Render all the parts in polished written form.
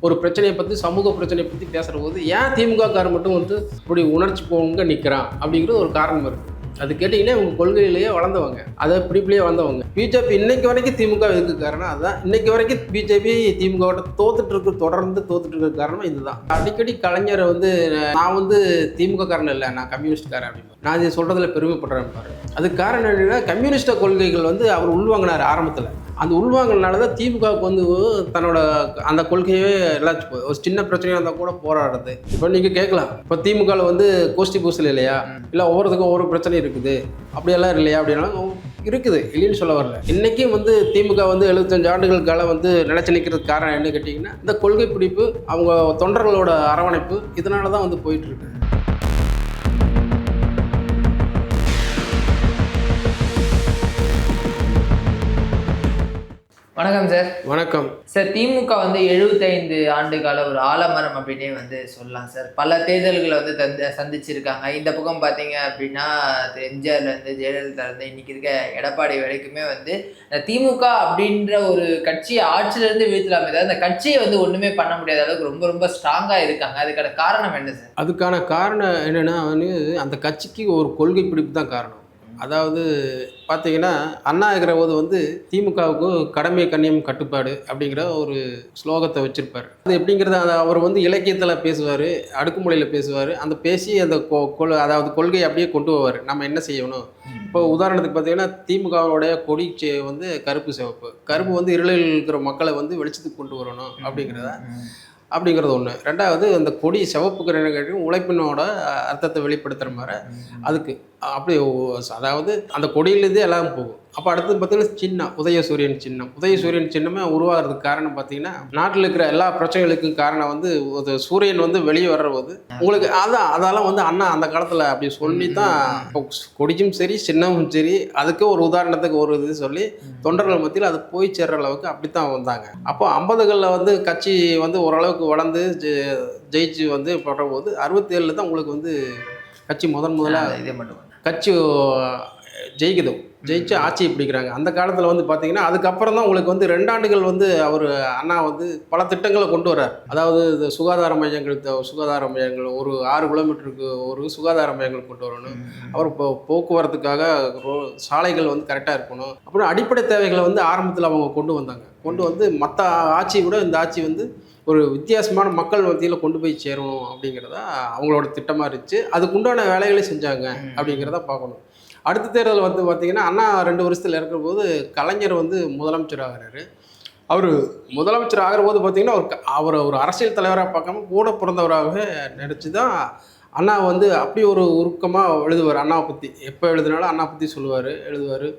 ஒரு பிரச்சனையை பற்றி சமூக பிரச்சனையை பற்றி பேசுகிற போது ஏன் திமுக காரன் மட்டும் வந்து இப்படி உணர்ச்சி போங்க நிற்கிறான் அப்படிங்கிறது ஒரு காரணம் இருக்குது. அது கேட்டிங்கன்னா இவங்க கொள்கையிலேயே வளர்ந்தவங்க, அதை பிடிப்பிலேயே வந்தவங்க. பிஜேபி இன்னைக்கு வரைக்கும் திமுக எதுக்கு காரணம் அதுதான். இன்னைக்கு வரைக்கும் பிஜேபி திமுகவோட தொடர்ந்து தோத்துட்டு இருக்க காரணம் இதுதான். அடிக்கடி கலைஞர் வந்து நான் வந்து திமுக காரன் இல்லை, நான் கம்யூனிஸ்ட் காரன் அப்படின்னு நான் இதை சொல்றதுல பெருமைப்படுறேன் பாரு. அதுக்கு காரணம் என்னன்னா கம்யூனிஸ்ட கொள்கைகள் வந்து அவர் உள்வாங்கினார் ஆரம்பத்தில். அந்த உள்வாங்கினால தான் திமுகவுக்கு வந்து தன்னோட அந்த கொள்கையே எல்லாச்சும் போகுது. ஒரு சின்ன பிரச்சனையாக இருந்தால் கூட போராடுறது. இப்போ நீங்கள் கேட்கலாம், இப்போ திமுகவில் வந்து கோஷ்டி பூசல் இல்லையா, இல்லை ஒவ்வொருத்துக்கும் ஒவ்வொரு பிரச்சனை இருக்குது அப்படியெல்லாம் இல்லையா அப்படின்னா இருக்குது, இல்லைன்னு சொல்ல வரல. இன்றைக்கும் வந்து திமுக வந்து 75 ஆண்டுகள் காலம் வந்து நிலைச்சு நிற்கிறதுக்கு காரணம் என்ன கேட்டிங்கன்னா இந்த கொள்கை பிடிப்பு, அவங்க தொண்டர்களோட அரவணைப்பு, இதனால தான் வந்து போயிட்டு இருக்கு. வணக்கம் சார். வணக்கம் சார். திமுக வந்து 75 ஆண்டு கால ஒரு ஆலமரம் அப்படின்னே வந்து சொல்லலாம் சார். பல தேர்தல்களை வந்து சந்திச்சிருக்காங்க. இந்த பக்கம் பார்த்தீங்க அப்படின்னா எம்ஜிஆர்லேருந்து ஜெயலலிதாலேருந்து இன்னைக்கு இருக்க எடப்பாடி வரைக்குமே வந்து திமுக அப்படின்ற ஒரு கட்சியை ஆட்சியிலேருந்து வீழ்த்தலாமே தவிர அந்த கட்சியை வந்து ஒன்றுமே பண்ண முடியாத அளவுக்கு ரொம்ப ரொம்ப ஸ்ட்ராங்காக இருக்காங்க. அதுக்கான காரணம் என்ன சார்? அதுக்கான காரணம் என்னென்னா வந்து அந்த கட்சிக்கு ஒரு கொள்கை பிடிப்பு தான் காரணம். அதாவது பார்த்தீங்கன்னா அண்ணா இருக்கிற போது வந்து திமுகவுக்கு கடமை கண்ணியம் கட்டுப்பாடு அப்படிங்கிற ஒரு ஸ்லோகத்தை வச்சுருப்பார். அது எப்படிங்கிறத அவர் வந்து இலக்கியத்தில் பேசுவார், அடுக்குமொழியில் பேசுவார். அந்த பேசி அந்த அதாவது கொள்கையை அப்படியே கொண்டு போவார். நம்ம என்ன செய்யணும். இப்போ உதாரணத்துக்கு பார்த்தீங்கன்னா திமுகவுடைய கொடி வந்து கருப்பு சிவப்பு. கருப்பு வந்து இருளில் இருக்கிற மக்களை வந்து வெளிச்சத்துக்கு கொண்டு வரணும் அப்படிங்கிறது ஒன்று. ரெண்டாவது அந்த கொடி சிவப்புக்கு என்ன கேட்கும் உழைப்பினோட அர்த்தத்தை வெளிப்படுத்துகிற மாதிரி அதுக்கு அப்படி அதாவது அந்த கொடியிலேருந்தே எல்லாம் போகும். அப்போ அடுத்தது பார்த்தீங்கன்னா சின்னம், உதயசூரியன் சின்னம். உதயசூரியன் சின்னமே உருவாகிறதுக்கு காரணம் பார்த்தீங்கன்னா நாட்டில் இருக்கிற எல்லா பிரச்சனைகளுக்கும் காரணம் வந்து ஒரு சூரியன் வந்து வெளியே வர்ற போது உங்களுக்கு அதெல்லாம் வந்து அண்ணா அந்த காலத்தில் அப்படி சொல்லி தான் கொடியும் சரி சின்னமும் சரி அதுக்கு ஒரு உதாரணத்துக்கு ஒரு இது சொல்லி தொண்டர்கள் மத்தியில் அது போய் சேர்ற அளவுக்கு அப்படித்தான் வந்தாங்க. அப்போ 50களில் வந்து கட்சி வந்து ஓரளவுக்கு வளர்ந்து ஜெயிச்சு வந்து படுற போது 67 தான் உங்களுக்கு வந்து கட்சி முதல்ல இதே மட்டும் கட்சி ஜெயிச்சு ஆட்சியை பிடிக்கிறாங்க. அந்த காலத்தில் வந்து பார்த்தீங்கன்னா அதுக்கப்புறம் தான் உங்களுக்கு வந்து 2 ஆண்டுகள் வந்து அவர் அண்ணா வந்து பல திட்டங்களை கொண்டு வர்றார். அதாவது இந்த சுகாதார மையங்கள் ஒரு 6 கிலோமீட்டருக்கு ஒரு சுகாதார மையங்கள் கொண்டு வரணும். அவர் போக்குவரத்துக்காக சாலைகள் வந்து கரெக்டாக இருக்கணும். அப்புறம் அடிப்படை தேவைகளை வந்து ஆரம்பத்தில் அவங்க கொண்டு வந்து மற்ற ஆட்சியை விட இந்த ஆட்சி வந்து ஒரு வித்தியாசமான மக்கள் மத்தியில் கொண்டு போய் சேரணும் அப்படிங்கிறதா அவங்களோட திட்டமாக இருந்துச்சு. அதுக்குண்டான வேலைகளை செஞ்சாங்க அப்படிங்கிறத பார்க்கணும். அடுத்த தேர்தல் வந்து பார்த்திங்கன்னா அண்ணா 2 வருஷத்தில் இருக்கிற போது கலைஞர் வந்து முதலமைச்சர் ஆகிறாரு. அவர் முதலமைச்சர் ஆகிற போது பார்த்திங்கன்னா அவர் ஒரு அரசியல் தலைவராக பார்க்காம கூட பிறந்தவராகவே நினச்சி தான் அண்ணா வந்து அப்படி ஒரு உருக்கமாக எழுதுவார். அண்ணாவை பற்றி எப்போ எழுதினாலும் அண்ணா பற்றி எழுதுவார்.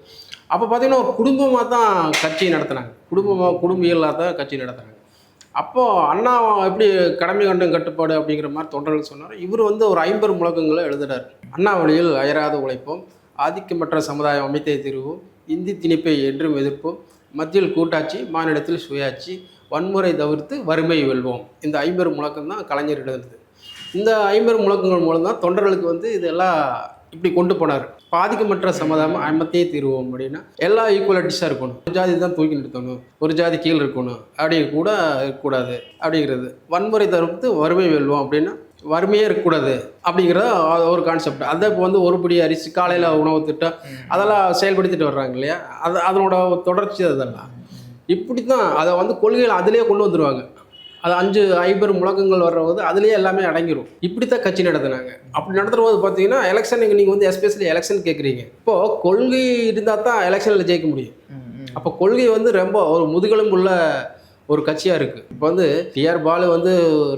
அப்போ பார்த்திங்கன்னா ஒரு குடும்பமாக தான் கட்சி நடத்தினாங்க. குடும்பியலாக தான் கட்சி நடத்துனாங்க. அப்போது அண்ணா எப்படி கடமை கண்டும் கட்டுப்பாடு அப்படிங்கிற மாதிரி தொண்டர்கள் சொன்னார். இவர் வந்து ஒரு 50 முழக்கங்களை எழுதுறார். அண்ணா வழியில் அயராத உழைப்போம், ஆதிக்கமற்ற சமுதாயம் அமைத்தே தீர்வோம், இந்தி திணிப்பை என்றும் எதிர்ப்போம், மத்தியில் கூட்டாட்சி மாநிலத்தில் சுயாட்சி, வன்முறை தவிர்த்து வறுமை வெல்வோம். இந்த 50 முழக்கம் தான் கலைஞர் எழுதுனது. இந்த 50 முழக்கங்கள் மூலம் தான் தொண்டர்களுக்கு வந்து இதெல்லாம் இப்படி கொண்டு போனார். பாதிக்கமற்ற சமுதாயம் அமைத்தே தீர்வோம் அப்படின்னா எல்லா ஈக்குவலிட்டிஸாக இருக்கணும். ஒரு ஜாதி தான் தூக்கி நிறுத்தணும், ஒரு ஜாதி கீழே இருக்கணும் அப்படி கூட இருக்கக்கூடாது அப்படிங்கிறது. வன்முறை தவிர்த்து வறுமை வெல்வோம் அப்படின்னா வறுமையே இருக்கக்கூடாது அப்படிங்கிறத ஒரு கான்செப்ட். அதை இப்போ வந்து ஒருபடி அரிசி காலையில் உணவு திட்டம் அதெல்லாம் செயல்படுத்திட்டு வர்றாங்க இல்லையா, அதனோட தொடர்ச்சி அதெல்லாம் இப்படி தான் அதை வந்து கொள்கைகள் அதிலே கொண்டு வந்துடுவாங்க. அது 50 முழக்கங்கள் வர்றது அதுலேயே எல்லாமே அடங்கிடும். இப்படித்தான் கட்சி நடத்துனாங்க. அப்படி நடத்துகிற போது பார்த்தீங்கன்னா எலெக்ஷனுக்கு நீங்கள் வந்து எஸ்பெஷலி எலெக்ஷன் கேட்குறீங்க. இப்போது கொள்கை இருந்தால் தான் எலெக்ஷனில் ஜெயிக்க முடியும். அப்போ கொள்கை வந்து ரொம்ப ஒரு முதுகெலும்புள்ள ஒரு கட்சியாக இருக்குது. இப்போ வந்து டிஆர் பாலு வந்து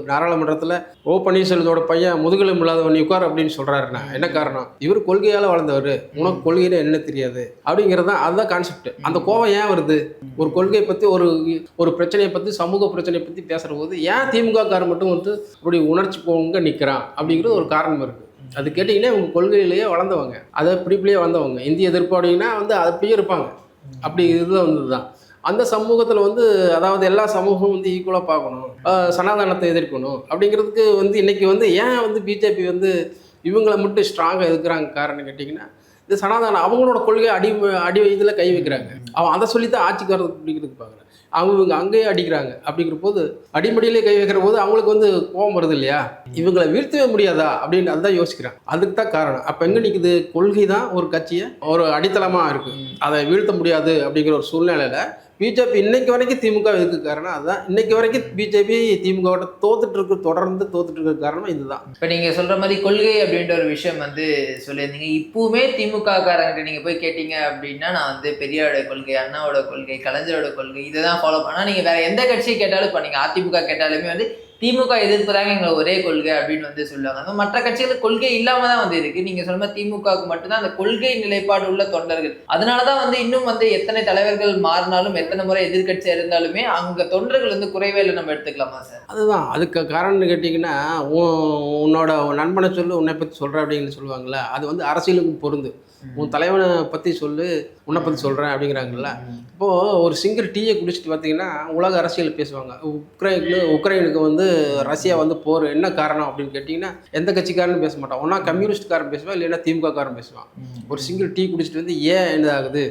நாடாளுமன்றத்தில் ஓ பன்னீர்செல்வத்தோட பையன் முதுகெலும்பு இல்லாதவன் உட்கார் அப்படின்னு சொல்கிறாருண்ணா. என்ன காரணம்? இவர் கொள்கையால் வளர்ந்தவர், உனக்கு கொள்கையில என்ன தெரியாது அப்படிங்கிறது தான். அதுதான் கான்செப்ட். அந்த கோவம் ஏன் வருது? ஒரு கொள்கையை பற்றி ஒரு பிரச்சனையை பற்றி சமூக பிரச்சனையை பற்றி பேசுகிற போது ஏன் திமுக காரன் மட்டும் வந்து அப்படி உணர்ச்சி போங்க நிற்கிறான் அப்படிங்கிறது ஒரு காரணம் இருக்குது. அது கேட்டிங்கன்னா இவங்க கொள்கையிலேயே வளர்ந்தவங்க, அதை பிடிப்பிலேயே வந்தவங்க. இந்திய எதிர்ப்பாடிங்கன்னா வந்து அப்படியே இருப்பாங்க. அப்படி இதுதான் வந்தது தான். அந்த சமூகத்தில் வந்து அதாவது எல்லா சமூகமும் வந்து ஈக்குவலாக பார்க்கணும், சனாதனத்தை எதிர்க்கணும் அப்படிங்கிறதுக்கு வந்து இன்றைக்கி வந்து ஏன் வந்து பிஜேபி வந்து இவங்களை மட்டும் ஸ்ட்ராங்காக எதிர்க்கிறாங்க காரணம் கேட்டிங்கன்னா இந்த சனாதனம் அவங்களோட கொள்கையை அடி இதில் கை வைக்கிறாங்க. அவன் அதை சொல்லி தான் ஆட்சிக்கு வர்றதுக்கு பிடிக்கிறதுக்கு பார்க்குறேன். இவங்க அங்கேயே அடிக்கிறாங்க. அப்படிங்கிற போது அடிமடியிலே கை வைக்கிற போது அவங்களுக்கு வந்து கோபம் வருது இல்லையா, இவங்களை வீழ்த்தவே முடியாதா அப்படின்னு அதுதான் யோசிக்கிறாங்க. அதுக்கு தான் காரணம். அப்போ எங்கே நிற்குது, கொள்கை தான் ஒரு கட்சியை ஒரு அடித்தளமாக இருக்குது. அதை வீழ்த்த முடியாது அப்படிங்கிற ஒரு சூழ்நிலையில் பிஜேபி இன்னைக்கு வரைக்கும் திமுக எதுக்கு காரணம் அதுதான். இன்னைக்கு வரைக்கும் பிஜேபி திமுகவோட தொடர்ந்து தோத்துட்டு இருக்க காரணம் இதுதான். இப்போ நீங்கள் சொல்கிற மாதிரி கொள்கை அப்படின்ற ஒரு விஷயம் வந்து சொல்லியிருந்தீங்க. இப்போவுமே திமுக காரங்கிட்ட நீங்கள் போய் கேட்டீங்க அப்படின்னா, நான் வந்து பெரியாரோட கொள்கை, அண்ணாவோட கொள்கை, கலைஞரோட கொள்கை இதை தான் ஃபாலோ பண்ணால், நீங்கள் வேறு எந்த கட்சியை கேட்டாலும், இப்போ நீங்கள் அதிமுக கேட்டாலுமே வந்து திமுக எதிர்ப்பு தாங்க எங்களை ஒரே கொள்கை அப்படின்னு வந்து சொல்லுவாங்க. அந்த மற்ற கட்சிகளுக்கு கொள்கை இல்லாமல் தான் வந்து இருக்குது. நீங்கள் சொல்ல மாதிரி திமுகவுக்கு மட்டும்தான் அந்த கொள்கை நிலைப்பாடு உள்ள தொண்டர்கள். அதனால தான் வந்து இன்னும் வந்து எத்தனை தலைவர்கள் மாறினாலும், எத்தனை முறை எதிர்கட்சியாக இருந்தாலுமே அங்கே தொண்டர்கள் வந்து குறைவே இல்லை நம்ம எடுத்துக்கலாமா சார்? அதுதான் அதுக்கு காரணம்னு கேட்டிங்கன்னா, உன்னோட நண்பனை சொல்லு உன்னை பற்றி சொல்கிற அப்படின்னு சொல்லுவாங்கள்ல, அது வந்து அரசியலுக்கு பொருந்து. உன் தலைவனை பற்றி சொல்லு, உன்னை பற்றி சொல்கிறேன் அப்படிங்கிறாங்கல்ல. இப்போது ஒரு சிங்கிள் டீயை குடிச்சிட்டு பார்த்தீங்கன்னா உலக அரசியல் பேசுவாங்க. உக்ரைனுக்கு வந்து ரஷ்யா வந்து போர் என்ன காரணம் அப்படின்னு கேட்டிங்கன்னா எந்த கட்சிக்காரன்னு பேச மாட்டான். ஒன்றா கம்யூனிஸ்ட்காரன் பேசுவான், இல்லைன்னா திமுக காரன் பேசுவான். ஒரு சிங்கிள் டீ குடிச்சிட்டு வந்து ஏன் என்ன ஆகுது,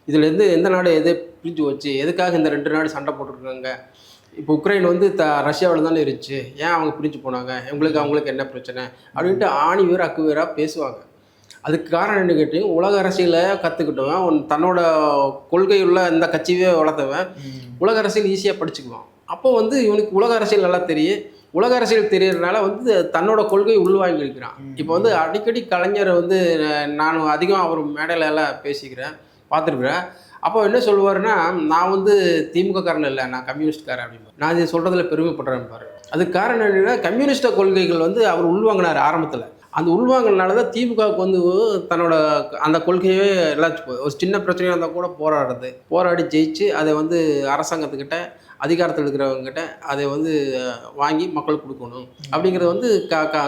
இதுலேருந்து எந்த நாடு எது பிரிஞ்சு வச்சு, எதுக்காக இந்த 2 நாடு சண்டை போட்டுருக்காங்க, இப்போ உக்ரைன் வந்து ரஷ்யாவில் தானே இருந்துச்சு, ஏன் அவங்க பிரிஞ்சு போனாங்க, அவங்களுக்கு என்ன பிரச்சனை அப்படின்ட்டு ஆணி வேறு அக்கு வேறாக பேசுவாங்க. அதுக்கு காரணம் என்ன கேட்டீங்க, உலக அரசியலை கற்றுக்கிட்டவன், தன்னோட கொள்கையுள்ள இந்த கட்சியே வளர்த்தவன் உலக அரசியல் ஈஸியாக படிச்சுக்குவான். அப்போ வந்து இவனுக்கு உலக அரசியல் நல்லா தெரியும். உலக அரசியல் தெரியறதுனால வந்து தன்னோட கொள்கையை உள்வாங்கி இருக்கிறான். இப்போ வந்து அடிக்கடி கலைஞரை வந்து நான் அதிகம் அவர் மேடையில எல்லாம் பேசிக்கிறேன், பார்த்துருக்குறேன். அப்போ என்ன சொல்லுவாருன்னா, நான் வந்து திமுக காரன் இல்லை, நான் கம்யூனிஸ்ட்காரன் அப்படின்னு. நான் இது சொல்கிறதுல பெருமைப்படுறேன் பாரு. அதுக்கு காரணம் என்னென்னா, கம்யூனிஸ்ட கொள்கைகள் வந்து அவர் உள்வாங்கினார் ஆரம்பத்தில். அந்த உள்வாங்கினால தான் திமுகவுக்கு வந்து தன்னோட அந்த கொள்கையே எல்லாச்சும் ஒரு சின்ன பிரச்சனையாக இருந்தால் கூட போராடி ஜெயிச்சு அதை வந்து அரசாங்கத்துக்கிட்ட அதிகாரத்தில் இருக்கிறவங்ககிட்ட அதை வந்து வாங்கி மக்களுக்கு கொடுக்கணும் அப்படிங்கிறது வந்து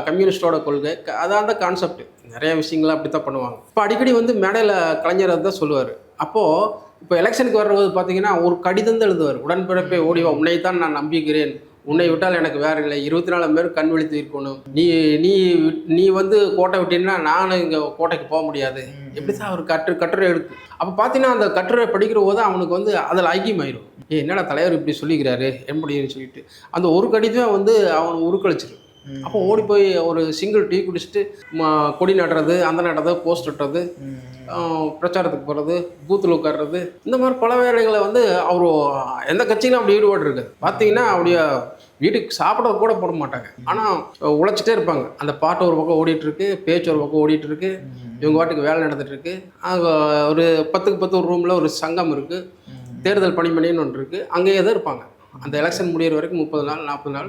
கம்யூனிஸ்டோட கொள்கை. அதான் அந்த கான்செப்ட். நிறைய விஷயங்களை அப்படி தான் பண்ணுவாங்க. இப்போ அடிக்கடி வந்து மேடையில் கலைஞர் தான் சொல்லுவார். அப்போது இப்போ எலெக்ஷனுக்கு வரும்போது பார்த்தீங்கன்னா ஒரு கடிதம் தான் எழுதுவார். உடன்பிறப்பே ஓடிவா, உன்னை தான் நான் நம்பிக்கிறேன், உன்னை விட்டால் எனக்கு வேறு இல்லை, 24 பேர் கண் விழித்து இருக்கணும், நீ நீ நீ வந்து கோட்டை விட்டீங்கன்னா நானும் இங்கே கோட்டைக்கு போக முடியாது. எப்படி தான் அவர் கட்டுரை எடுக்கு. அப்போ பார்த்தீங்கன்னா அந்த கட்டுரை படிக்கிற போது அவனுக்கு வந்து அதில் ஐக்கியமாயிரும். என்னடா தலைவர் இப்படி சொல்லிக்கிறாரு எப்படின்னு சொல்லிட்டு அந்த ஒரு கடிதம் வந்து அவனை உருக்களிச்சிடும். அப்போ ஓடி போய் ஒரு சிங்கிள் டீ குடிச்சிட்டு கொடி நடுறது, அந்த நடுறது, போஸ்ட் நட்டுறது, பிரச்சாரத்துக்கு போகிறது, பூத்தில் உட்கார்றது, இந்த மாதிரி பல வேலைகளை வந்து அவர் எந்த கட்சியிலும் அப்படி ஈடுபாடு இருக்குது. பார்த்தீங்கன்னா அப்படியே வீட்டுக்கு சாப்பிட கூட போட மாட்டாங்க. ஆனால் உழைச்சிட்டே இருப்பாங்க. அந்த பாட்டு ஒரு பக்கம் ஓடிட்டுருக்கு, பேச்சு ஒரு பக்கம் ஓடிட்டுருக்கு, இவங்க வாட்டுக்கு வேலை நடந்துகிட்ருக்கு. அங்கே ஒரு 10க்கு 10 ஒரு ரூமில் ஒரு சங்கம் இருக்குது, தேர்தல் பணிமணின்னு ஒன்று இருக்குது, அங்கேயே தான் இருப்பாங்க. அந்த எலெக்ஷன் முடிகிற வரைக்கும் 30 நாள் 40 நாள்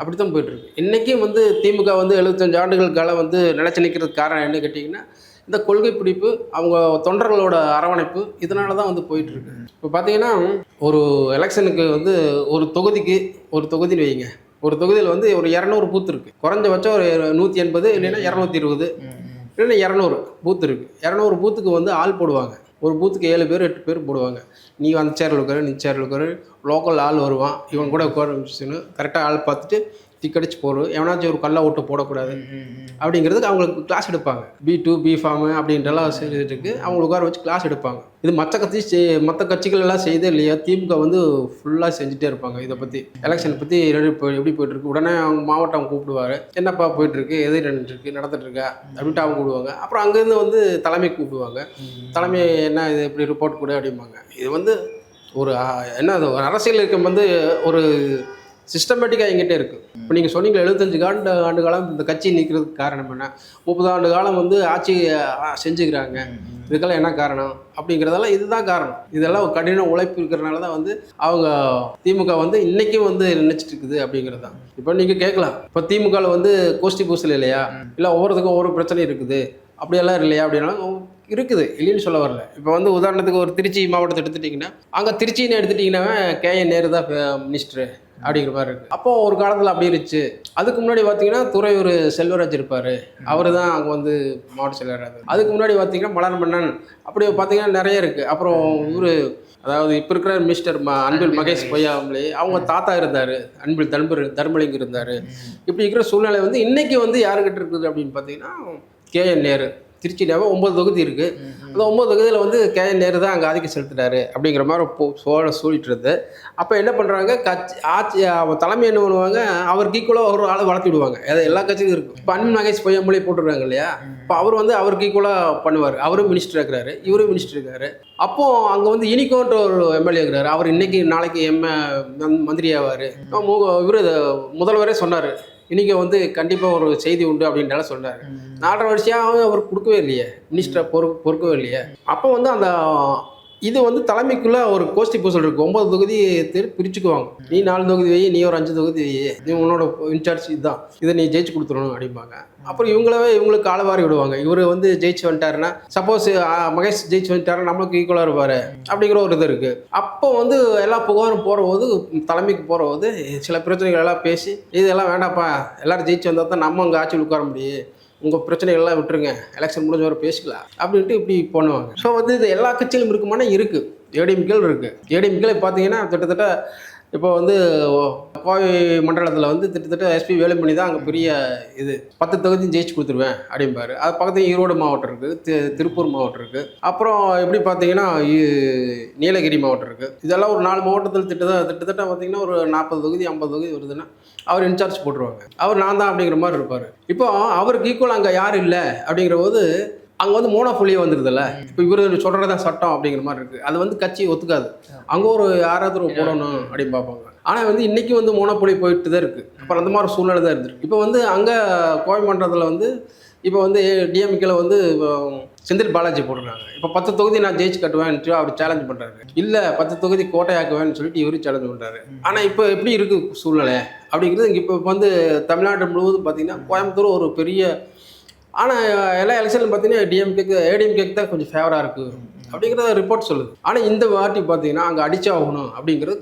அப்படி தான் போயிட்டுருக்கு. இன்றைக்கும் வந்து திமுக வந்து 75 ஆண்டுகள் காலம் வந்து நிலச்சி நிற்கிறதுக்கு காரணம் என்ன கேட்டிங்கன்னா, இந்த கொள்கை பிடிப்பு, அவங்க தொண்டர்களோட அரவணைப்பு, இதனால தான் வந்து போயிட்டுருக்கு. இப்போ பார்த்தீங்கன்னா ஒரு எலெக்ஷனுக்கு வந்து ஒரு தொகுதின்னு வைங்க, ஒரு தொகுதியில் வந்து ஒரு 200 பூத்து இருக்குது. குறைஞ்சபட்சம் ஒரு 180 இல்லைன்னா 220 இல்லைன்னா 200 பூத்து இருக்குது. 200 பூத்துக்கு வந்து ஆள் போடுவாங்க. ஒரு பூத்துக்கு 7 பேர் 8 பேர் போடுவாங்க. நீ அந்த சேரில் உட்காரு, நீ சேரில் உட்காரு, லோக்கல் ஆள் வருவான், இவன் கூட உட்கார வச்சுன்னு கரெக்டாக ஆள் பார்த்துட்டு டிக்கெடிச்சு போடும். எவனாச்சும் ஒரு கல்லை ஓட்டு போடக்கூடாது அப்படிங்கிறதுக்கு அவங்களுக்கு கிளாஸ் எடுப்பாங்க. B2 B ஃபார்மு அப்படின்றலாம் செய்துட்டு அவங்களுக்கு உட்கார வச்சு கிளாஸ் எடுப்பாங்க. இது மற்ற கட்சிகள் எல்லாம் செய்தே இல்லையா, திமுக வந்து ஃபுல்லாக செஞ்சுட்டே இருப்பாங்க. இதை பற்றி எலெக்ஷனை பற்றி எப்படி போயிட்டுருக்கு, உடனே அவங்க மாவட்டம் கூப்பிடுவார், என்னப்பா போயிட்டுருக்கு, எது நடந்துட்டுருக்கா அப்படின்ட்டு அவங்க கூப்பிடுவாங்க. அப்புறம் அங்கேருந்து வந்து தலைமை கூப்பிடுவாங்க. தலைமை என்ன இது எப்படி ரிப்போர்ட் கொடு அப்படிம்பாங்க. இது வந்து ஒரு என்ன அது ஒரு அரசியல் இருக்க வந்து ஒரு சிஸ்டமேட்டிக்காக எங்கிட்டே இருக்குது. இப்போ நீங்கள் சொன்னீங்க 75 ஆண்டு காலம் இந்த கட்சி நிற்கிறதுக்கு காரணம் என்ன, 30 ஆண்டு காலம் வந்து ஆட்சி செஞ்சுக்கிறாங்க, இதுக்கெல்லாம் என்ன காரணம் அப்படிங்கிறதெல்லாம் இதுதான் காரணம். இதெல்லாம் கடின உழைப்பு இருக்கிறனால தான் வந்து அவங்க திமுக வந்து இன்றைக்கும் வந்து நினைச்சிட்டு இருக்குது அப்படிங்கிறது தான். இப்போ நீங்கள் கேட்கலாம், இப்போ திமுகவில் வந்து கோஷ்டி பூசல் இல்லையா, இல்லை ஒவ்வொருத்துக்கும் ஒவ்வொரு பிரச்சனை இருக்குது அப்படியெல்லாம் இல்லையா அப்படின்னா இருக்குது, இல்லைன்னு சொல்ல வரல. இப்போ வந்து உதாரணத்துக்கு ஒரு திருச்சி மாவட்டத்தை எடுத்துட்டிங்கன்னா, அங்கே திருச்சின்னு எடுத்துட்டிங்கன்னா KN நேரு தான் மினிஸ்டரு அப்படிங்கிற மாதிரி இருக்குது. அப்போ ஒரு காலத்தில் அப்படி இருந்துச்சு. அதுக்கு முன்னாடி பார்த்தீங்கன்னா துறையூர் செல்வராஜ் இருப்பார், அவர் தான் அங்கே வந்து மாவட்ட செயலர். அதுக்கு முன்னாடி பார்த்தீங்கன்னா மலர்மன்னன், அப்படி பார்த்தீங்கன்னா நிறைய இருக்குது. அப்புறம் இவர் அதாவது இப்போ இருக்கிற மினிஸ்டர் அன்பில் மகேஷ் பொய்யாமலே அவங்க தாத்தா இருந்தார், அன்பில் தர்மலிங்கம் இருந்தார். இப்படி இருக்கிற சூழ்நிலை வந்து இன்றைக்கி வந்து யாருக்கிட்ட இருக்குது அப்படின்னு பார்த்தீங்கன்னா KN நேரு திருச்சியிலாவே 9 தொகுதி இருக்குது. அந்த 9 தொகுதியில் வந்து கேஎன் நேரு தான் அங்கே ஆதிக்கம் செலுத்துறாரு அப்படிங்கிற மாதிரி சொல்லிட்டு இருந்து. அப்போ என்ன பண்ணுறாங்க, ஆட்சி தலைமை என்ன பண்ணுவாங்க, அவருக்கு ஈக்குவலாக ஒரு ஆளை வளர்த்தி விடுவாங்க. அது எல்லா கட்சியும் இருக்கும். இப்போ அன்பில் மகேஷ் பொய்யாமொழி போட்டுருக்காங்க இல்லையா, இப்போ அவர் வந்து அவருக்கு ஈக்குவலாக பண்ணுவார். அவரும் மினிஸ்டர் இருக்கிறாரு, இவரும் மினிஸ்டர் இருக்காரு. அப்போது அங்கே வந்து இனிக்கோன்ற ஒரு எம்எல்ஏ இருக்கிறாரு. அவர் இன்னைக்கு நாளைக்கு மந்திரி ஆவார். இவர் முதல்வரே சொன்னார், இன்றைக்கி வந்து கண்டிப்பாக ஒரு செய்தி உண்டு அப்படின்றாலும் சொன்னார். 4.5 வருஷம் அவர் கொடுக்கவே இல்லையே, மினிஸ்டர் பொறுக்கவே இல்லையே. அப்போ வந்து அந்த இது வந்து தலைமைக்குள்ளே ஒரு கோஷ்டி பூசல் இருக்குது. 9 தொகுதி பிரிச்சுக்குவாங்க. நீ 4 தொகுதி வை, நீ ஒரு 5 தொகுதி வை, நீ உன்னோட இன்சார்ஜ் இதுதான், இதை நீ ஜெயிச்சு கொடுத்துடணும் அப்படிம்பாங்க. அப்புறம் இவங்களவே காலவாரி விடுவாங்க. இவர் வந்து ஜெயிச்சு வந்துட்டாருன்னா, சப்போஸ் மகேஷ் ஜெயிச்சு வந்துட்டாருன்னா நம்மளுக்கு ஈக்குவலாக இருப்பார் அப்படிங்கிற ஒரு இது இருக்குது. அப்போ வந்து எல்லா புகாரும் போகிறபோது, தலைமைக்கு போகிறபோது சில பிரச்சனைகள் எல்லாம் பேசி, இதெல்லாம் வேண்டாப்பா, எல்லோரும் ஜெயிச்சு வந்தால் தான் நம்ம அங்கே ஆட்சியில் உட்கார முடியும், உங்கள் பிரச்சனைகள்லாம் விட்டுருங்க, எலெக்ஷன் முடிஞ்ச வரை பேசிக்கலாம் அப்படின்ட்டு இப்படி பண்ணுவாங்க. ஸோ வந்து இது எல்லா கட்சியிலும் இருக்குமானா இருக்குது. ஏடிஎம்கேல் இருக்குது. ஏடிஎம்கேல பார்த்தீங்கன்னா கிட்டத்தட்ட இப்போ வந்து கோவை மண்டலத்தில் வந்து கிட்டத்தட்ட எஸ்பி வேலுமணி தான் அங்கே பெரிய இது 10 தொகுதியும் ஜெயிச்சு கொடுத்துருவேன் அப்படிம்பாரு. அது பக்கத்தில் ஈரோடு மாவட்டம் இருக்குது, திருப்பூர் மாவட்டம் இருக்குது, அப்புறம் எப்படி பார்த்தீங்கன்னா நீலகிரி மாவட்டம் இருக்குது. இதெல்லாம் ஒரு 4 மாவட்டத்தில் கிட்டத்தட்ட பார்த்தீங்கன்னா ஒரு 40 தொகுதி 50 தொகுதி வருதுன்னா அவர் இன்சார்ஜ் போட்டுருவாங்க. அவர் நான் தான் அப்படிங்கிற மாதிரி இருப்பார். இப்போ அவருக்கு ஈக்குவல் அங்கே யாரும் இல்லை அப்படிங்கிற போது அங்கே வந்து மோனோபோலியே வந்துடுதுல்ல. இப்போ இவர் சொல்கிறதான் சட்டம் அப்படிங்கிற மாதிரி இருக்குது. அது வந்து கட்சி ஒத்துக்காது. அங்கே ஒரு யாராவது போடணும் அப்படின்னு பார்ப்பாங்க. ஆனால் வந்து இன்றைக்கி வந்து மோனோபோலி போயிட்டு தான் இருக்குது. அப்புறம் அந்த மாதிரி சூழ்நிலை தான் இருந்துருக்கு. இப்போ வந்து அங்கே கோவை மண்டலத்தில் வந்து இப்போ வந்து டிஎம்கேல வந்து செந்தில் பாலாஜி போட்டுருக்காங்க. இப்போ 10 தொகுதி நான் ஜெயிச்சு கட்டுவேன்ட்டு அவர் சேலஞ்ச் பண்ணுறாரு. இல்லை 10 தொகுதி கோட்டையாக்குவேன்னு சொல்லிட்டு இவரு சேலஞ்ச் பண்ணுறாரு. ஆனால் இப்போ எப்படி இருக்குது சூழ்நிலை அப்படிங்கிறது இங்கே இப்போ வந்து தமிழ்நாடு முழுவதும் பார்த்திங்கன்னா கோயம்புத்தூர் ஒரு பெரிய, ஆனால் எல்லா எலெக்ஷன்லையும் பார்த்தீங்கன்னா ஏடிஎம்கேக்கு தான் கொஞ்சம் ஃபேவராக இருக்குது அப்படிங்கிறத ரிப்போர்ட் சொல்லுது. ஆனால் இந்த வாட்டி பார்த்தீங்கன்னா அங்கே அடிச்சாகணும் அப்படிங்கிறது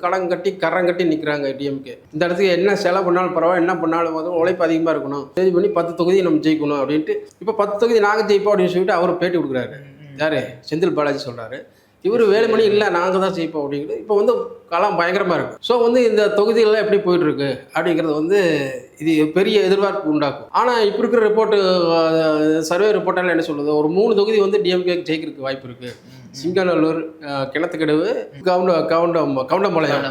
கரங்கட்டி நிற்கிறாங்க டிஎம்கே. இந்த இடத்துக்கு என்ன செலவு பண்ணாலும் பரவாயில்ல, என்ன பண்ணாலும் வந்து உழைப்பு அதிகமாக இருக்கணும், சரி பண்ணி 10 தொகுதி நம்ம ஜெயிக்கணும் அப்படின்ட்டு. இப்போ 10 தொகுதி நாங்கள் ஜெயிப்போம் அப்படின்னு சொல்லிட்டு அவர் பேட்டி கொடுக்குறாரு. யார்? செந்தில் பாலாஜி சொல்கிறாரு. இவர் வேலுமணி இல்லை நாங்கள் தான் ஜெயிப்போம் அப்படிங்கிறது. இப்போ வந்து களம் பயங்கரமாக இருக்குது. ஸோ வந்து இந்த தொகுதிகளெலாம் எப்படி போயிட்டுருக்கு அப்படிங்கிறது வந்து இது பெரிய எதிர்பார்ப்பு உண்டாக்கும். ஆனால் இப்போ இருக்கிற ரிப்போர்ட்டு, சர்வே ரிப்போர்ட்டெல்லாம் என்ன சொல்லுது, ஒரு 3 தொகுதி வந்து டிஎம்கே ஜெயிக்கிறதுக்கு வாய்ப்பு இருக்குது. சிங்கநல்லூர், கிணத்துக்கடவு, கவுண்டம்பாளையம்,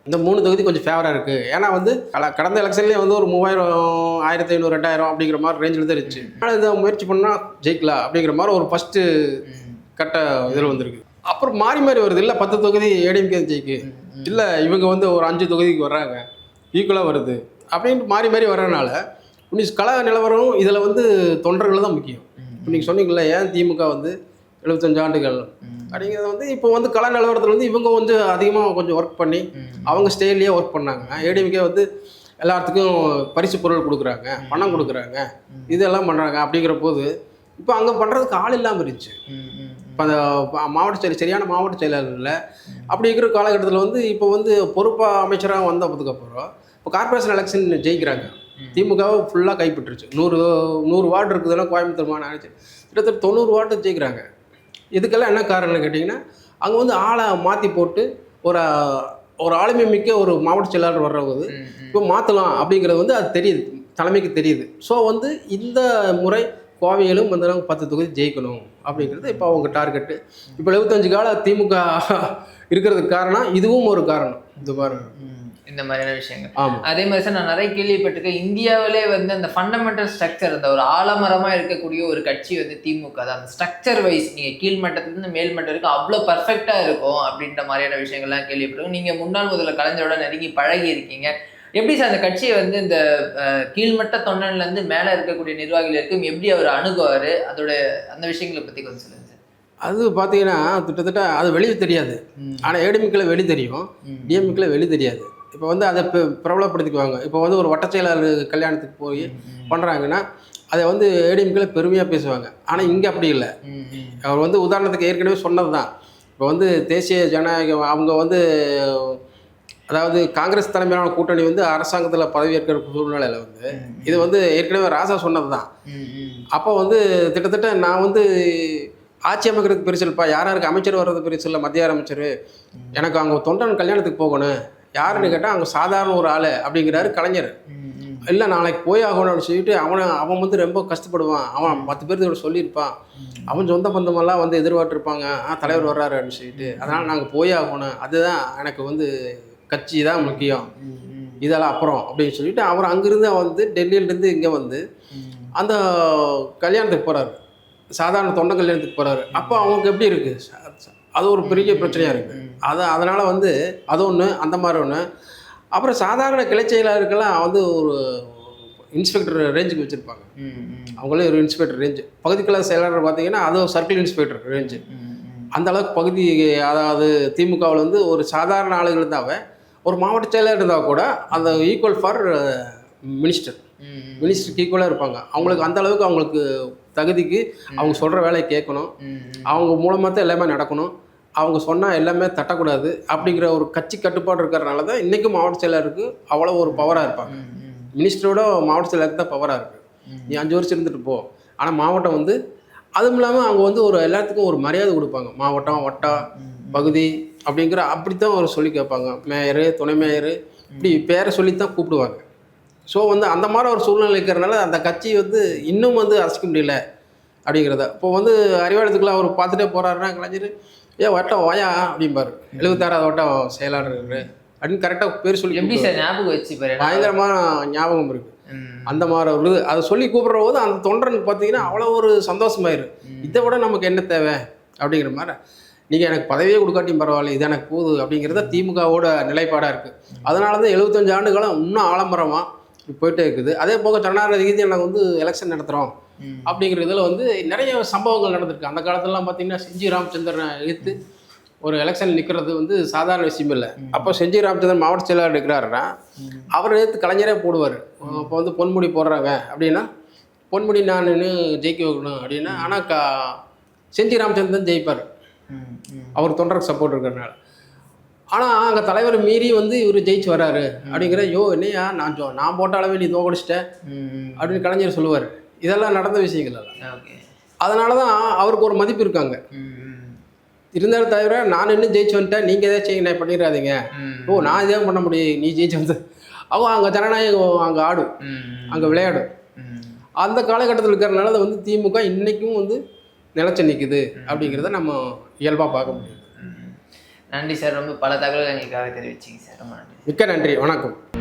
இந்த 3 தொகுதி கொஞ்சம் ஃபேவராக இருக்குது. ஏன்னா வந்து கடந்த எலெக்ஷன்லேயே வந்து ஒரு 3000, 1500, 2000 அப்படிங்கிற மாதிரி ரேஞ்சில் தான் இருந்துச்சு. ஆனால் இதை முயற்சி பண்ணால் ஜெயிக்கலாம் அப்படிங்கிற மாதிரி ஒரு ஃபஸ்ட்டு கட்ட இதில் வந்துருக்கு. அப்புறம் மாறி வருது. இல்லை 10 தொகுதி ஏடிஎம்கே ஜெயிக்கு, இல்லை இவங்க வந்து ஒரு 5 தொகுதிக்கு வர்றாங்க, ஈக்குவலாக வருது அப்படின்ட்டு மாறி வர்றதுனால இன்னைக்கு கல நிலவரம் இதில் வந்து தொண்டர்கள் தான் முக்கியம். இப்போ நீங்கள் சொன்னீங்களா ஏன் திமுக வந்து 75 ஆண்டுகள் அப்படிங்கிறது வந்து இப்போ வந்து கல நிலவரத்தில் வந்து இவங்க வந்து அதிகமாக கொஞ்சம் ஒர்க் பண்ணி அவங்க ஸ்டைல்லையே ஒர்க் பண்ணாங்க. ஏடிஎம்கே வந்து எல்லாத்துக்கும் பரிசு பொருள் கொடுக்குறாங்க, பணம் கொடுக்குறாங்க, இதெல்லாம் பண்ணுறாங்க. அப்படிங்கிற போது இப்போ அங்கே பண்ணுறதுக்கு ஆள் இல்லாமல் இருந்துச்சு. இப்போ அந்த சரியான மாவட்ட செயலாளர் இல்லை. அப்படி இருக்கிற காலகட்டத்தில் வந்து இப்போ வந்து பொறுப்பாக அமைச்சராக வந்ததுக்கப்புறம் இப்போ கார்பரேஷன் எலெக்ஷன் ஜெயிக்கிறாங்க. திமுகவை ஃபுல்லாக கைப்பற்றுச்சு. 100 வார்டு இருக்குதுன்னா கோயம்புத்தூர் மாநகராட்சி கிட்டத்தட்ட 90 வார்டு ஜெயிக்கிறாங்க. இதுக்கெல்லாம் என்ன காரணம்னு கேட்டிங்கன்னா அங்கே வந்து ஆளை மாற்றி போட்டு ஒரு ஆளுமை மிக்க ஒரு மாவட்ட செயலாளர் வர்றபோது இப்போ மாற்றலாம் அப்படிங்கிறது வந்து அது தெரியுது, தலைமைக்கு தெரியுது. ஸோ வந்து இந்த முறை கோவையிலும் வந்து 10 தொகுதி ஜெயிக்கணும் அப்படிங்கிறது இப்போ அவங்க டார்கெட்டு. இப்போ 75 கால திமுக இருக்கிறதுக்கு காரணம் இதுவும் ஒரு காரணம். இது பாருங்க இந்த மாதிரியான விஷயங்கள். அதே மாதிரி சார் நான் நிறைய கேள்விப்பட்டிருக்கேன், இந்தியாவிலே வந்து அந்த ஃபண்டமெண்டல் ஸ்ட்ரக்சர், அந்த ஒரு ஆலமரமாக இருக்கக்கூடிய ஒரு கட்சி வந்து திமுக தான். அந்த ஸ்ட்ரக்சர் வைஸ் நீங்கள் கீழ்மட்டத்துலேருந்து மேல்மட்டம் வரைக்கும் அவ்வளோ பர்ஃபெக்டாக இருக்கும் அப்படின்ற மாதிரியான விஷயங்கள்லாம் கேள்விப்பட்டிருக்கோம். நீங்கள் முன்னாள் முதல்ல கலைஞரோட நெருங்கி பழகி இருக்கீங்க. எப்படி சார் அந்த கட்சியை வந்து இந்த கீழ்மட்ட தொண்டன்லேருந்து மேலே இருக்கக்கூடிய நிர்வாகிகள் இருக்கும் எப்படி அவர் அணுகுவார், அதோட அந்த விஷயங்களை பற்றி கொஞ்சம் சொல்லுங்கள் சார். அது பார்த்தீங்கன்னா கிட்டத்தட்ட அது வெளியே தெரியாது. ஆனால் ஏடிஎம்கேல வெளியே தெரியும், டிஎம்கேல வெளியே தெரியாது. இப்போ வந்து அதை பிரபலப்படுத்திக்குவாங்க. இப்போ வந்து ஒரு வட்ட செயலாளர் கல்யாணத்துக்கு போய் பண்ணுறாங்கன்னா அதை வந்து ஏடிஎம்கேல பெருமையாக பேசுவாங்க. ஆனால் இங்கே அப்படி இல்லை. அவர் வந்து உதாரணத்துக்கு ஏற்கனவே சொன்னது தான். இப்போ வந்து தேசிய ஜனநாயகம் அவங்க வந்து அதாவது காங்கிரஸ் தலைமையிலான கூட்டணி வந்து அரசாங்கத்தில் பதவியேற்கிற சூழ்நிலையில் வந்து இது வந்து ஏற்கனவே ராசா சொன்னது தான். அப்போ வந்து கிட்டத்தட்ட நான் வந்து ஆட்சி அமைக்கிறதுக்கு பெருசு இல்லைப்பா, யாருக்கு அமைச்சர் வர்றது பெருசு இல்லை, மத்திய அமைச்சர், எனக்கு அவங்க தொண்டன் கல்யாணத்துக்கு போகணும், யாருன்னு கேட்டால் அவங்க சாதாரண ஒரு ஆள் அப்படிங்கிறாரு கலைஞர். இல்லை நாளைக்கு போய் ஆகணும் அப்படின்னு சொல்லிட்டு அவன் வந்து ரொம்ப கஷ்டப்படுவான். அவன் 10 பேர்த்தோட சொல்லியிருப்பான். அவன் சொந்த பந்தமெல்லாம் வந்து எதிர்பார்த்துருப்பாங்க, தலைவர் வர்றாரு அப்படின்னு சொல்லிட்டு. அதனால் நாங்கள் போய் ஆகணும், அதுதான் எனக்கு வந்து கட்சி தான் முக்கியம், இதெல்லாம் அப்புறம் அப்படின்னு சொல்லிட்டு அவர் அங்கேருந்து வந்து டெல்லியிலேருந்து இங்கே வந்து அந்த கல்யாணத்துக்கு போகிறாரு. சாதாரண தொண்டை கல்யாணத்துக்கு போகிறாரு. அப்போ அவங்களுக்கு எப்படி இருக்குது, அது ஒரு பெரிய பிரச்சனையாக இருக்குது. அதனால் வந்து அது ஒன்று, அந்த மாதிரி ஒன்று. அப்புறம் சாதாரண கிளை செயலாளருக்கெல்லாம் வந்து ஒரு இன்ஸ்பெக்டர் ரேஞ்சுக்கு வச்சுருப்பாங்க. அவங்களே ஒரு இன்ஸ்பெக்டர் ரேஞ்சு. பகுதி கழக செயலாளர் பார்த்தீங்கன்னா அது ஒரு சர்க்கிள் இன்ஸ்பெக்டர் ரேஞ்சு. அந்த அளவுக்கு பகுதி, அதாவது திமுகவில் வந்து ஒரு சாதாரண ஆளுகள் இருந்தாவே ஒரு மாவட்ட செயலாளர் இருந்தால் கூட அந்த ஈக்குவல் ஃபார் மினிஸ்டருக்கு ஈக்குவலாக இருப்பாங்க. அவங்களுக்கு அந்த அளவுக்கு அவங்களுக்கு தகுதிக்கு அவங்க சொல்கிற வேலையை கேட்கணும், அவங்க மூலமாக தான் எல்லாமே நடக்கணும், அவங்க சொன்னால் எல்லாமே தட்டக்கூடாது அப்படிங்கிற ஒரு கட்சி கட்டுப்பாடு இருக்கிறதுனால தான் இன்றைக்கும் மாவட்ட செயலருக்கு அவ்வளோ ஒரு பவராக இருப்பாங்க. மினிஸ்டரோட மாவட்ட செயலருக்கு தான் பவராக இருக்குது. நீ 5 வருஷம் இருந்துட்டு போ. ஆனால் மாவட்டம் வந்து அதுவும் இல்லாமல் அவங்க வந்து ஒரு எல்லாத்துக்கும் ஒரு மரியாதை கொடுப்பாங்க. மாவட்டம், வட்டம், பகுதி அப்படிங்கிற அப்படித்தான் ஒரு சொல்லி கேட்பாங்க. மேயரு, துணை மேயரு, இப்படி பேரை சொல்லித்தான் கூப்பிடுவாங்க. ஸோ வந்து அந்த மாதிரி ஒரு சூழ்நிலை இருக்கிறதுனால அந்த கட்சி வந்து இன்னும் வந்து அசைக்க முடியல அப்படிங்கிறத. இப்போ வந்து அறிவாலயத்துக்குள்ள அவர் பார்த்துட்டே போகிறாருன்னா கலைஞர் வட்டம் வாயா அப்படிம்பாரு. 76வது வட்டம் செயலாளர் அப்படின்னு கரெக்டாக பேர் சொல்லி எப்படி சார் ஞாபகம் வச்சு பயங்கரமான ஞாபகம் இருக்குது. அந்த மாதிரி ஒரு அதை சொல்லி கூப்பிட்ற போது அந்த தொண்டனுக்கு பார்த்தீங்கன்னா அவ்வளோ ஒரு சந்தோஷமாயிரு. இதை விட நமக்கு என்ன தேவை அப்படிங்கிற மாதிரி, நீங்கள் எனக்கு பதவியே கொடுக்காட்டியும் பரவாயில்ல, இது எனக்கு போகுது அப்படிங்கிறத திமுகவோட நிலைப்பாடாக இருக்குது. அதனால தான் 75 ஆண்டுகளும் இன்னும் ஆலமரமாக போயிட்டே இருக்குது. அதே போக ஜனநாயக ரீதியாக நாங்கள் வந்து எலெக்ஷன் நடத்துகிறோம் அப்படிங்கிற இதில் வந்து நிறைய சம்பவங்கள் நடந்திருக்கு. அந்த காலத்துலலாம் பார்த்தீங்கன்னா செஞ்சி ராமச்சந்திரனை எதிர்த்து ஒரு எலெக்ஷன் நிற்கிறது வந்து சாதாரண விஷயம் இல்லை. அப்போ செஞ்சி ராமச்சந்திரன் மாவட்ட செயலாளர் இருக்கிறாருன்னா அவர் எதிர்த்து கலைஞரே போடுவார். இப்போ வந்து பொன்முடி போடுறாங்க அப்படின்னா பொன்முடி நான் ஜெயிக்க வைக்கணும் அப்படின்னா, ஆனால் செஞ்சி ராமச்சந்திரன் ஜெயிப்பார், அவர் தொண்டருக்கு சப்போர்ட் இருக்கிறதுனால. ஆனால் அங்கே தலைவர் மீறி வந்து இவர் ஜெயிச்சு வர்றாரு அப்படிங்கிற, என்னையா நான் போட்ட அளவே நீ தோக்கடிச்சிட்டேன் அப்படின்னு கலைஞர் சொல்லுவார். இதெல்லாம் நடந்த விஷயங்கள் எல்லாம். அதனால தான் அவருக்கு ஒரு மதிப்பு இருக்காங்க. இருந்தாலும் தவிர நான் இன்னும் ஜெயிச்சு வந்துட்டேன், நீங்கள் ஏதாச்சும் நான் பண்ணிடாதீங்க, நான் இதே பண்ண முடியும், நீ ஜெயிச்சு வந்து அவங்க அங்கே ஜனநாயகம் அங்கே ஆடும், அங்கே விளையாடும். அந்த காலகட்டத்தில் இருக்கிறதுனால அதை வந்து திமுக இன்றைக்கும் வந்து நிலச்சி நிற்குது அப்படிங்கிறத நம்ம இயல்பாக பார்க்க முடியும். நன்றி சார், ரொம்ப பல தகவல்கள் எங்களுக்காக தெரிவிச்சிங்க சார். ரொம்ப நன்றி. மிக்க நன்றி, வணக்கம்.